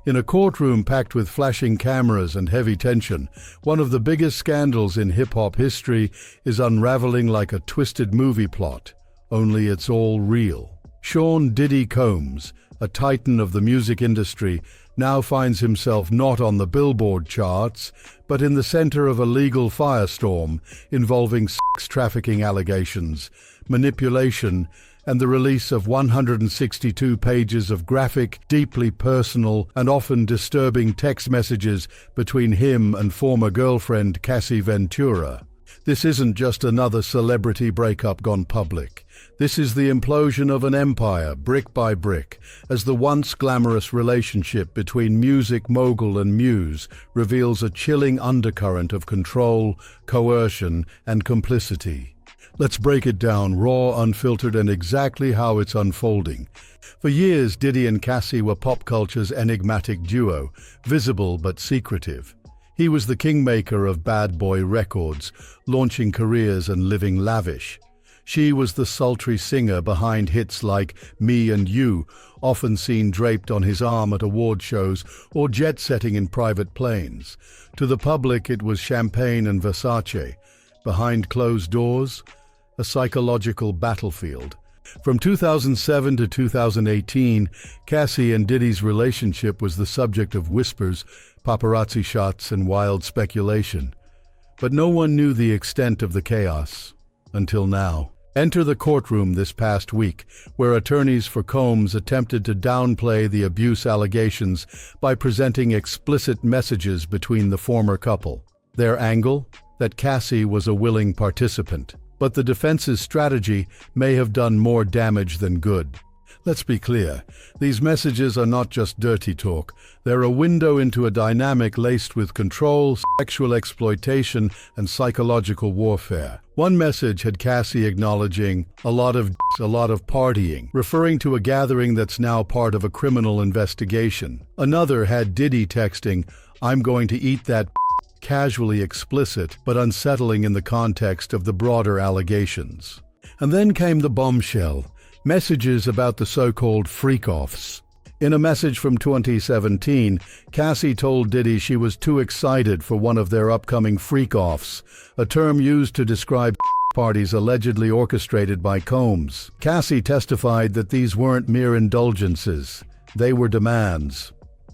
In a courtroom packed with flashing cameras and heavy tension, one of the biggest scandals in hip-hop history is unraveling like a twisted movie plot, only it's all real. Sean "Diddy" Combs, a titan of the music industry, now finds himself not on the Billboard charts, but in the center of a legal firestorm involving sex trafficking allegations, manipulation, and the release of 162 pages of graphic, deeply personal, and often disturbing text messages between him and former girlfriend Cassie Ventura. This isn't just another celebrity breakup gone public. This is the implosion of an empire, brick by brick, as the once glamorous relationship between music mogul and muse reveals a chilling undercurrent of control, coercion, and complicity. Let's break it down, raw, unfiltered, and exactly how it's unfolding. For years, Diddy and Cassie were pop culture's enigmatic duo, visible but secretive. He was the kingmaker of bad boy records, launching careers and living lavish. She was the sultry singer behind hits like Me and You, often seen draped on his arm at award shows or jet-setting in private planes. To the public, it was champagne and Versace. Behind closed doors, a psychological battlefield. From 2007 to 2018, Cassie and Diddy's relationship was the subject of whispers, paparazzi shots, and wild speculation. But no one knew the extent of the chaos, until now. Enter the courtroom this past week, where attorneys for Combs attempted to downplay the abuse allegations by presenting explicit messages between the former couple. Their angle? That Cassie was a willing participant. But the defense's strategy may have done more damage than good. Let's be clear, these messages are not just dirty talk. They're a window into a dynamic laced with control, sexual exploitation, and psychological warfare. One message had Cassie acknowledging a lot of partying, referring to a gathering that's now part of a criminal investigation. Another had Diddy texting, "I'm going to eat that," casually explicit but unsettling in the context of the broader allegations. And then came the bombshell, messages about the so-called freak-offs. In a message from 2017, Cassie told Diddy she was too excited for one of their upcoming freak-offs, a term used to describe parties allegedly orchestrated by Combs. Cassie testified that these weren't mere indulgences, they were demands.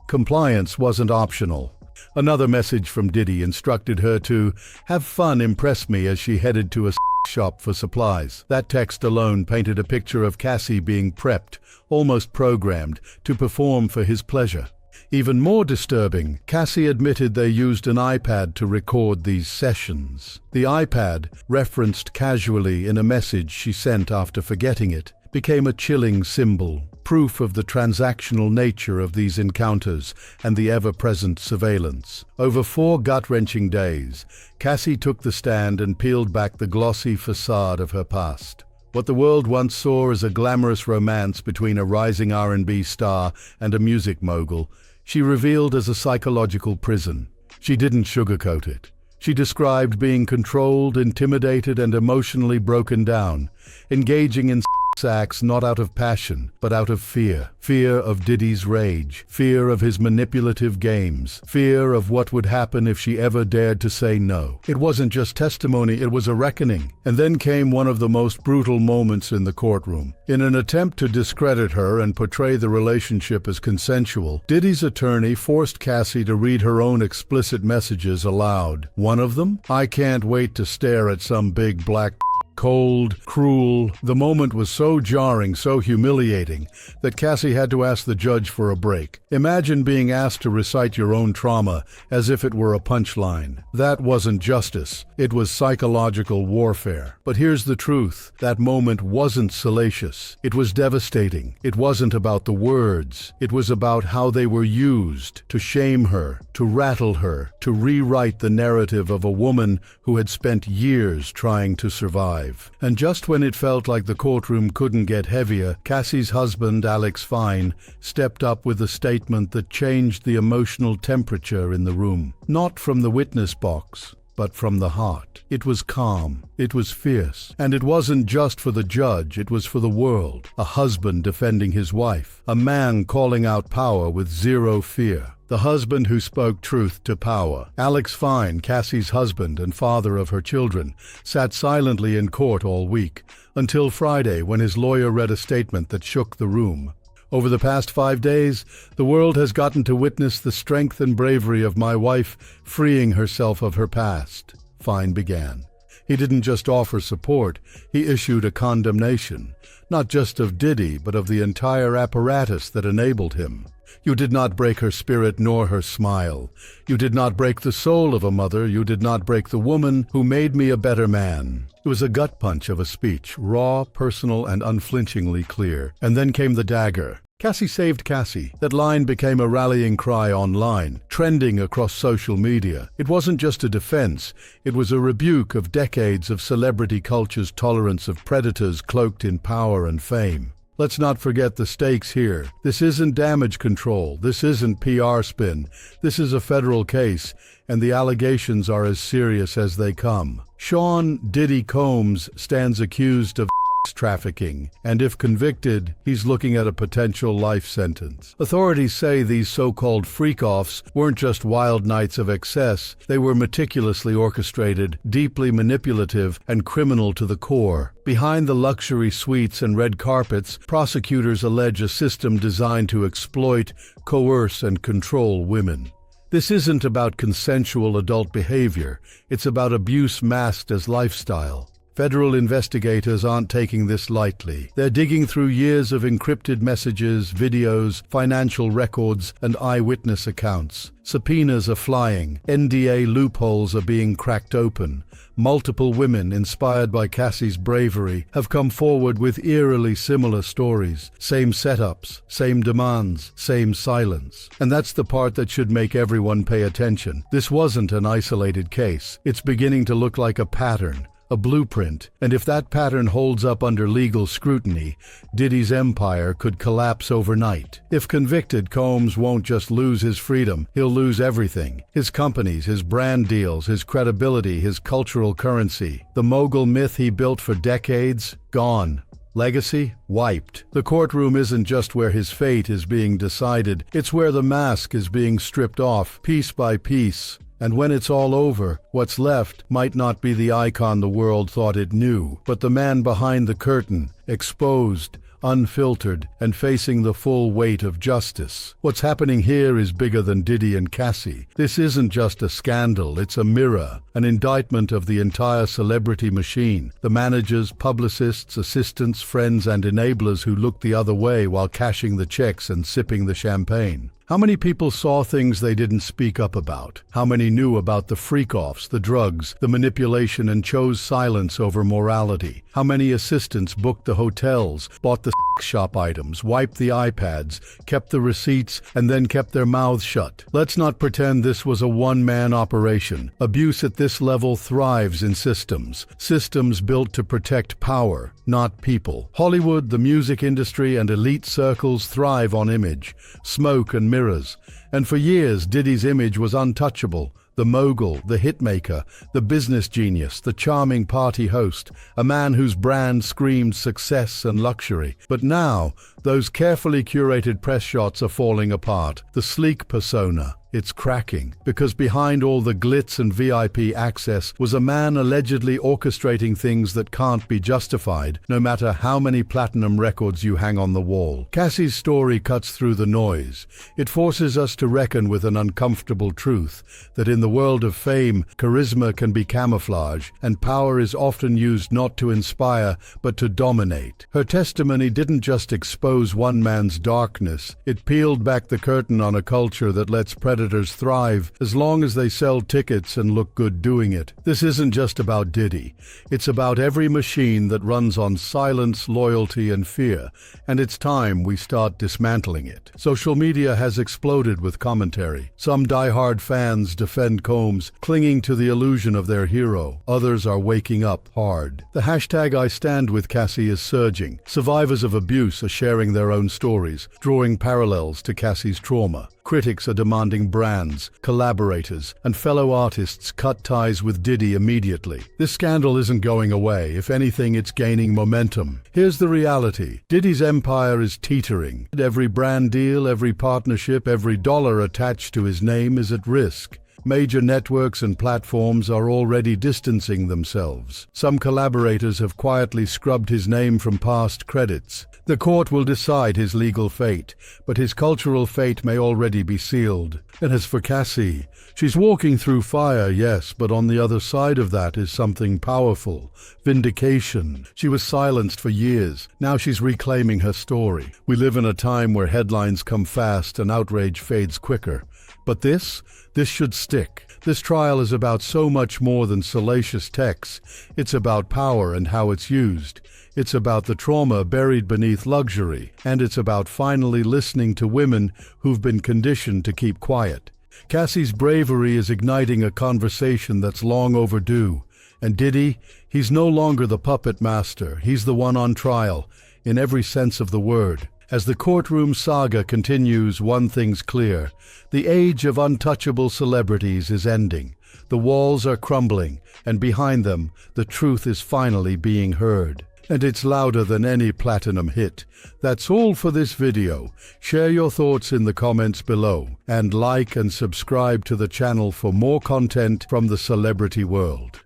Compliance wasn't optional. Another message from Diddy instructed her to have fun, impress me, as she headed to a shop for supplies. That text alone painted a picture of Cassie being prepped, almost programmed, to perform for his pleasure. Even more disturbing, Cassie admitted they used an iPad to record these sessions. The iPad, referenced casually in a message she sent after forgetting it, became a chilling symbol, proof of the transactional nature of these encounters and the ever-present surveillance. Over 4 gut-wrenching days, Cassie took the stand and peeled back the glossy facade of her past. What the world once saw as a glamorous romance between a rising R&B star and a music mogul, she revealed as a psychological prison. She didn't sugarcoat it. She described being controlled, intimidated, and emotionally broken down, engaging in acts not out of passion, but out of fear. Fear of Diddy's rage, fear of his manipulative games, fear of what would happen if she ever dared to say no. It wasn't just testimony, it was a reckoning. And then came one of the most brutal moments in the courtroom. In an attempt to discredit her and portray the relationship as consensual, Diddy's attorney forced Cassie to read her own explicit messages aloud. One of them? "I can't wait to stare at some big black cold, cruel." The moment was so jarring, so humiliating, that Cassie had to ask the judge for a break. Imagine being asked to recite your own trauma as if it were a punchline. That wasn't justice. It was psychological warfare. But here's the truth. That moment wasn't salacious. It was devastating. It wasn't about the words. It was about how they were used to shame her, to rattle her, to rewrite the narrative of a woman who had spent years trying to survive. And just when it felt like the courtroom couldn't get heavier, Cassie's husband, Alex Fine, stepped up with a statement that changed the emotional temperature in the room. Not from the witness box, but from the heart. It was calm, it was fierce, and it wasn't just for the judge, it was for the world. A husband defending his wife, a man calling out power with zero fear. The husband who spoke truth to power. Alex Fine, Cassie's husband and father of her children, sat silently in court all week, until Friday when his lawyer read a statement that shook the room. Over the past 5 days, the world has gotten to witness the strength and bravery of my wife freeing herself of her past, Fine began. He didn't just offer support, he issued a condemnation, not just of Diddy, but of the entire apparatus that enabled him. You did not break her spirit nor her smile. You did not break the soul of a mother. You did not break the woman who made me a better man. It was a gut punch of a speech, raw, personal, and unflinchingly clear. And then came the dagger. Cassie saved Cassie. That line became a rallying cry online, trending across social media. It wasn't just a defense. It was a rebuke of decades of celebrity culture's tolerance of predators cloaked in power and fame. Let's not forget the stakes here. This isn't damage control. This isn't PR spin. This is a federal case, and the allegations are as serious as they come. Sean "Diddy" Combs stands accused of trafficking, and if convicted, he's looking at a potential life sentence. Authorities say these so-called freak-offs weren't just wild nights of excess, they were meticulously orchestrated, deeply manipulative, and criminal to the core. Behind the luxury suites and red carpets, prosecutors allege a system designed to exploit, coerce, and control women. This isn't about consensual adult behavior, it's about abuse masked as lifestyle. Federal investigators aren't taking this lightly. They're digging through years of encrypted messages, videos, financial records, and eyewitness accounts. Subpoenas are flying. NDA loopholes are being cracked open. Multiple women, inspired by Cassie's bravery, have come forward with eerily similar stories. Same setups, same demands, same silence. And that's the part that should make everyone pay attention. This wasn't an isolated case. It's beginning to look like a pattern. A blueprint, and if that pattern holds up under legal scrutiny, Diddy's empire could collapse overnight. If convicted, Combs won't just lose his freedom, he'll lose everything. His companies, his brand deals, his credibility, his cultural currency. The mogul myth he built for decades, gone. Legacy? Wiped. The courtroom isn't just where his fate is being decided, it's where the mask is being stripped off, piece by piece. And when it's all over, what's left might not be the icon the world thought it knew, but the man behind the curtain, exposed, unfiltered, and facing the full weight of justice. What's happening here is bigger than Diddy and Cassie. This isn't just a scandal, it's a mirror, an indictment of the entire celebrity machine, the managers, publicists, assistants, friends, and enablers who looked the other way while cashing the checks and sipping the champagne. How many people saw things they didn't speak up about? How many knew about the freak-offs, the drugs, the manipulation, and chose silence over morality? How many assistants booked the hotels, bought the shop items, wiped the iPads, kept the receipts, and then kept their mouths shut? Let's not pretend this was a one-man operation. Abuse at this level thrives in systems. Systems built to protect power, not people. Hollywood, the music industry, and elite circles thrive on image, smoke, and mirrors. And for years, Diddy's image was untouchable. The mogul, the hitmaker, the business genius, the charming party host, a man whose brand screamed success and luxury. But now, those carefully curated press shots are falling apart. The sleek persona, it's cracking, because behind all the glitz and VIP access was a man allegedly orchestrating things that can't be justified, no matter how many platinum records you hang on the wall. Cassie's story cuts through the noise. It forces us to reckon with an uncomfortable truth, that in the world of fame, charisma can be camouflage, and power is often used not to inspire, but to dominate. Her testimony didn't just expose one man's darkness, it peeled back the curtain on a culture that lets predators thrive as long as they sell tickets and look good doing it. This isn't just about Diddy. It's about every machine that runs on silence, loyalty, and fear, and it's time we start dismantling it. Social media has exploded with commentary. Some die-hard fans defend Combs, clinging to the illusion of their hero. Others are waking up hard. The hashtag #IStandWithCassie is surging. Survivors of abuse are sharing sharing their own stories, drawing parallels to Cassie's trauma. Critics are demanding brands, collaborators, and fellow artists cut ties with Diddy immediately. This scandal isn't going away. If anything, it's gaining momentum. Here's the reality. Diddy's empire is teetering. Every brand deal, every partnership, every dollar attached to his name is at risk. Major networks and platforms are already distancing themselves. Some collaborators have quietly scrubbed his name from past credits. The court will decide his legal fate, but his cultural fate may already be sealed. And as for Cassie, she's walking through fire, yes, but on the other side of that is something powerful. Vindication. She was silenced for years. Now she's reclaiming her story. We live in a time where headlines come fast and outrage fades quicker. But this should stick. This trial is about so much more than salacious texts. It's about power and how it's used. It's about the trauma buried beneath luxury. And it's about finally listening to women who've been conditioned to keep quiet. Cassie's bravery is igniting a conversation that's long overdue. And Diddy, he's no longer the puppet master. He's the one on trial, in every sense of the word. As the courtroom saga continues, one thing's clear. The age of untouchable celebrities is ending. The walls are crumbling, and behind them, the truth is finally being heard. And it's louder than any platinum hit. That's all for this video. Share your thoughts in the comments below, and like and subscribe to the channel for more content from the celebrity world.